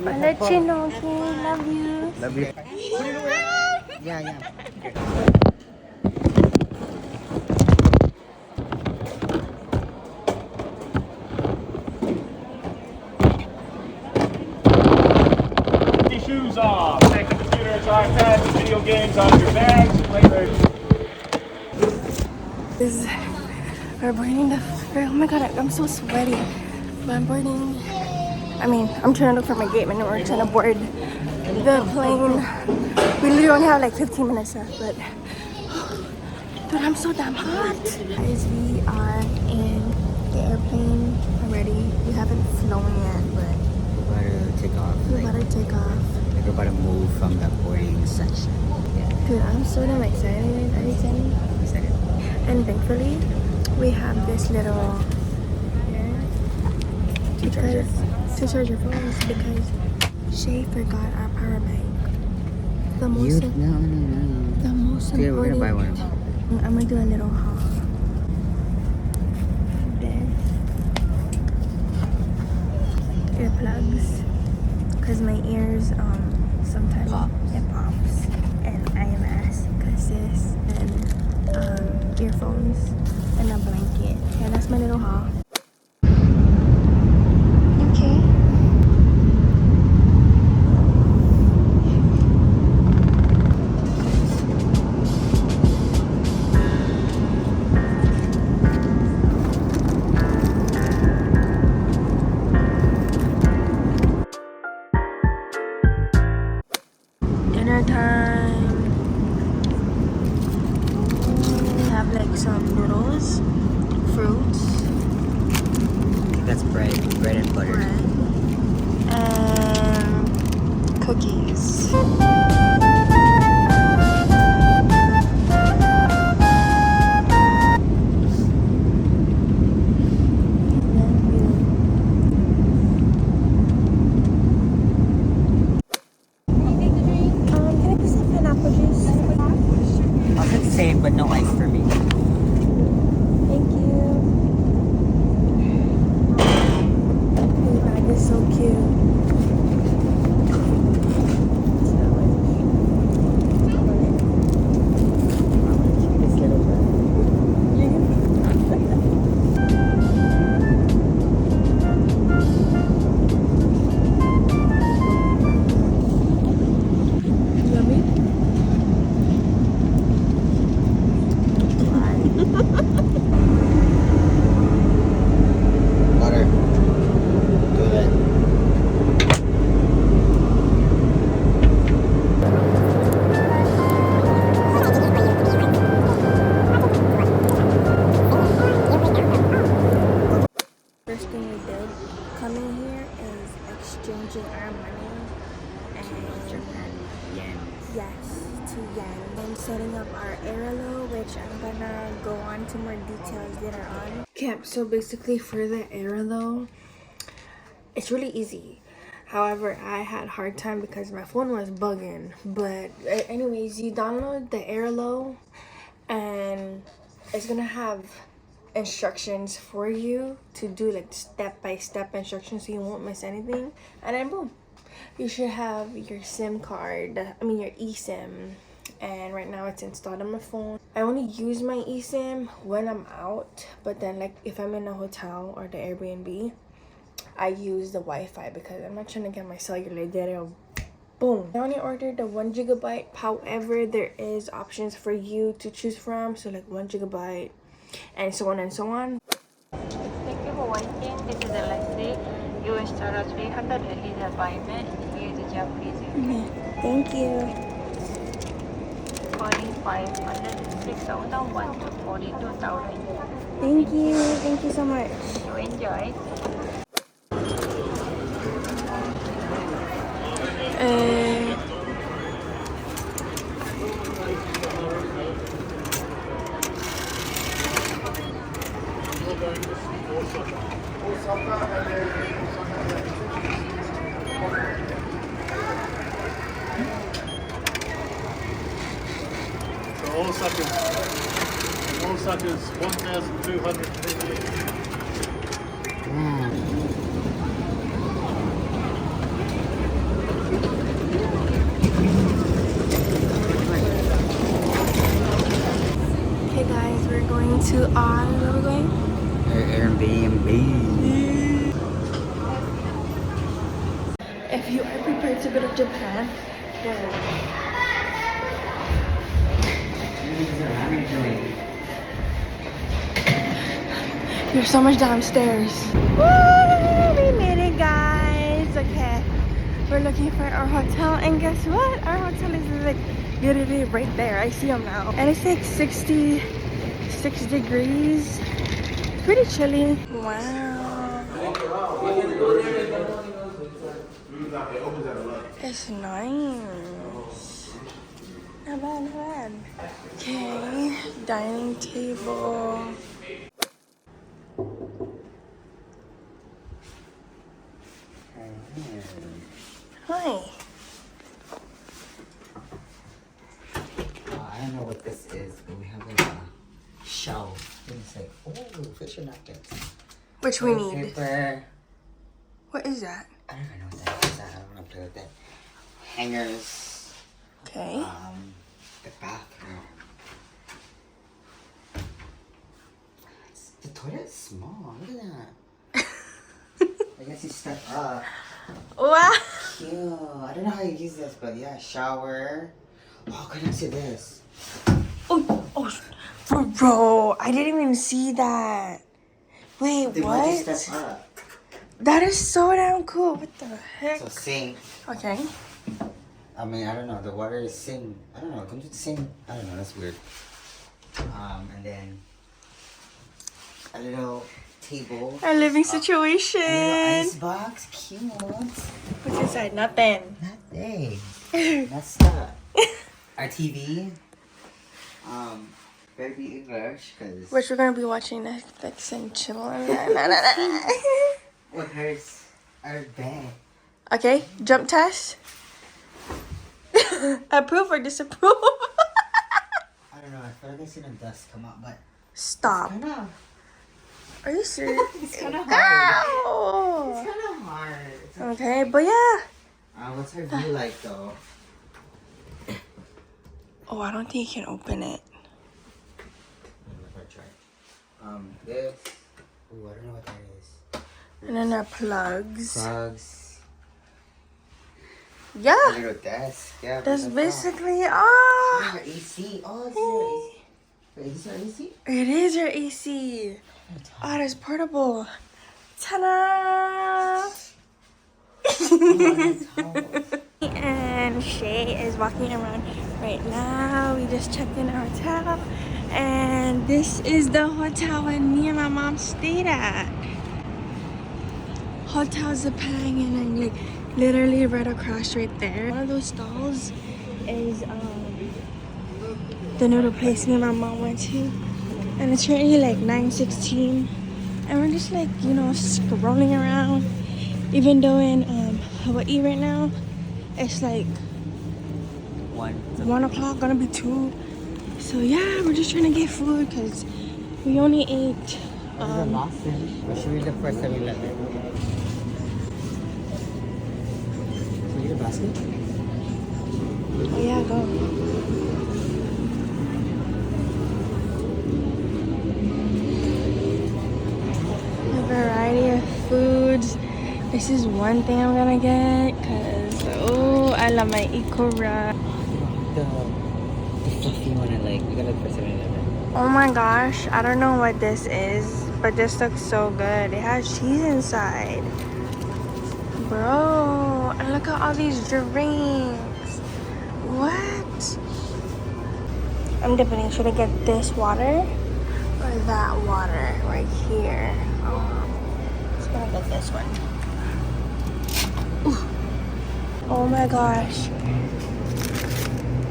I'll let you know, okay? Love you. Love you. Yeah, yeah. Shoes off. Take the computers, iPads, video games out of your bags. And later. We're boarding the. Oh my god, I'm so sweaty. But I'm boarding. I mean, I'm trying to look for my gate, and we're trying to board the plane. We literally only have like 15 minutes left, but dude, I'm so damn hot. Guys, we are in the airplane already. We haven't flown yet, but We're about to take off. we're about to take off. Like we're about to move from the boarding section. Yeah. Dude, I'm so damn excited. Are you excited? Excited. And thankfully, we have this little To charge our phones. to charge your phones because Shay forgot our power bank. The No. the most Yeah, important. we're gonna buy one. I'm gonna do a little haul. This earplugs, cause my ears sometimes it pops, and IMS, cause this, and earphones, and a blanket. Yeah, that's my little haul. Okay. Dinner time. We have like some noodles, fruits, That's bread and butter. bread, and cookies. Can I please have pineapple juice? I'll take the same, but no ice for me. Thank you. Your bag is so cute. This little bird. Yummy. Butter. Good. First thing we did coming here is exchanging our money and Yen. yes, to yen. Then setting up our Airlo, which I'm gonna go on to more details later on. Okay, so basically for the Airlo, it's really easy. However, I had a hard time because my phone was bugging. But anyways, you download the Airlo and it's gonna have instructions for you to do like step-by-step instructions so you won't miss anything, and then boom, you should have your SIM card, I mean your eSIM, and right now it's installed on my phone. I only use my eSIM when I'm out, but then like if I'm in a hotel or the Airbnb, I use the Wi-Fi because I'm not trying to get my cellular data. Boom. I only ordered the 1 gigabyte. However, there is options for you to choose from, so like 1 gigabyte and so on and so on. Thank you for waiting. This is the last day. You will start at 300 Elisa payment. Use the Japanese. Thank you. Calling 506,001 to 42,000. Thank you. Thank you so much. You enjoy. whole sucker's 1,258. Okay guys, we're going to where are we going? Airbnb. If you are prepared to go to Japan, there's so much downstairs. Woo! We made it, guys. Okay, we're looking for our hotel, and guess what? Our hotel is like literally right there. I see them now, and it's like 66 degrees. It's pretty chilly. Wow. It's nice. Not bad, not bad. Okay, dining table. Hi. I don't know what this is, but we have like a shelf. And it's like, oh, fisher nuggets. Which we need. Paper. What is that? I don't even know what that is. I don't want to play with it. Hangers. Okay. The bathroom. The toilet is small. Look at that. I guess you step up. Wow. Cute. I don't know how you use this, but yeah, shower. Oh, can I see this? Oh, bro, I didn't even see that. Wait, Then why'd you what? step up? That is so damn cool. What the heck? So sink. Okay. I mean, I don't know. The water is same. I don't know. It comes with the same. I don't know. That's weird. And then a little table. Our living A situation. little ice box. Cute. What's inside? Nothing. Nothing. That's stuff. Our TV. Better be English, cause. Which we're gonna be watching Netflix and chilling. What hurts? Our bed. Okay, jump test. Approve or disapprove? I don't know. I feel like I seen a dust come out, but. Stop. I know. Are you serious? It's kind of hard. Ow! It's kind of hard. It's Okay, but yeah. what's her view like though? Oh, I don't think you can open it. This. Ooh, I don't know what that is. And then our plugs. Plugs. Yeah. A little desk. Yeah. That's but basically all. all. Our AC. Oh, it's your AC. Wait, is this our AC? It is your AC. Oh, that's portable. Ta-da! And Shay is walking around right now. We just checked in our hotel. And this is the hotel where me and my mom stayed at. Hotel Zapang, and I'm like literally right across right there. One of those stalls is the noodle place me and my mom went to. And it's currently like 9:16. And we're just like, you know, scrolling around. Even though in Hawaii right now, it's like 1 o'clock, gonna be 2. So yeah, we're just trying to get food because we only ate. Or should we look for 7-Eleven? Should we get a basket? Oh yeah, go. A variety of foods. This is one thing I'm gonna get because I love my ikura. The fluffy one I like. We gotta look for 7-Eleven. Oh my gosh, I don't know what this is, but this looks so good. It has cheese inside. Bro, and look at all these drinks. What? I'm debating, should I get this water or that water right here? Just gonna get this one. Ooh. Oh my gosh.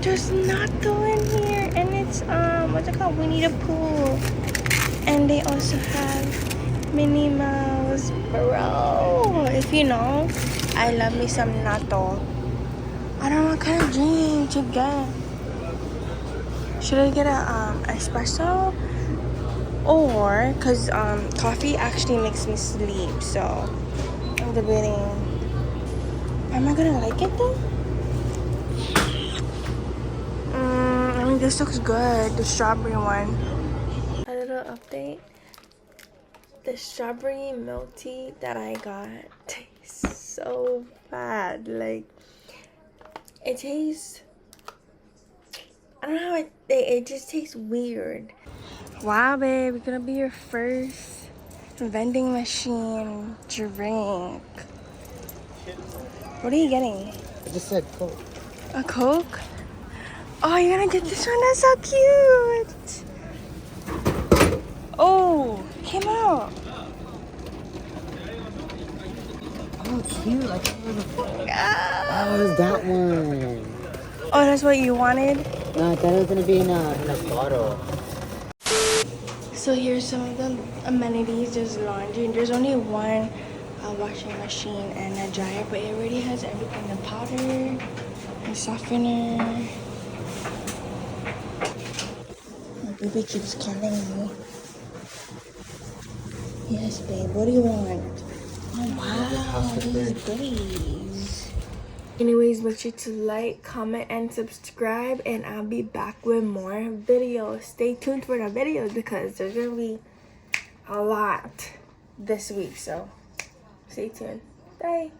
There's natto in here, and it's what's it called? Winnie the Pooh. And they also have Minnie Mouse. Bro, if you know, I love me some natto. I don't know what kind of drink to get. Should I get a espresso? Or, because coffee actually makes me sleep, so I'm debating. Am I gonna like it though? I mean, this looks good, the strawberry one. A little update. The strawberry milk tea that I got tastes so bad. Like, it tastes, I don't know how it just tastes weird. Wow, babe, it's gonna be your first vending machine drink. What are you getting? I just said Coke. A Coke? Oh, you're gonna get this one? That's so cute. Oh, came out. Oh, cute. I can't remember. Ah. Oh, it was that one. Oh, that's what you wanted? No, I thought it was gonna be in a bottle. So here's some of the amenities. There's laundry. There's only one washing machine and a dryer, but it already has everything: the powder, the softener. My baby keeps calling me. Yes, babe. What do you want? Oh wow, these goodies. Anyways, make sure to like, comment, and subscribe, and I'll be back with more videos. Stay tuned for the videos because there's gonna be a lot this week, so stay tuned. Bye.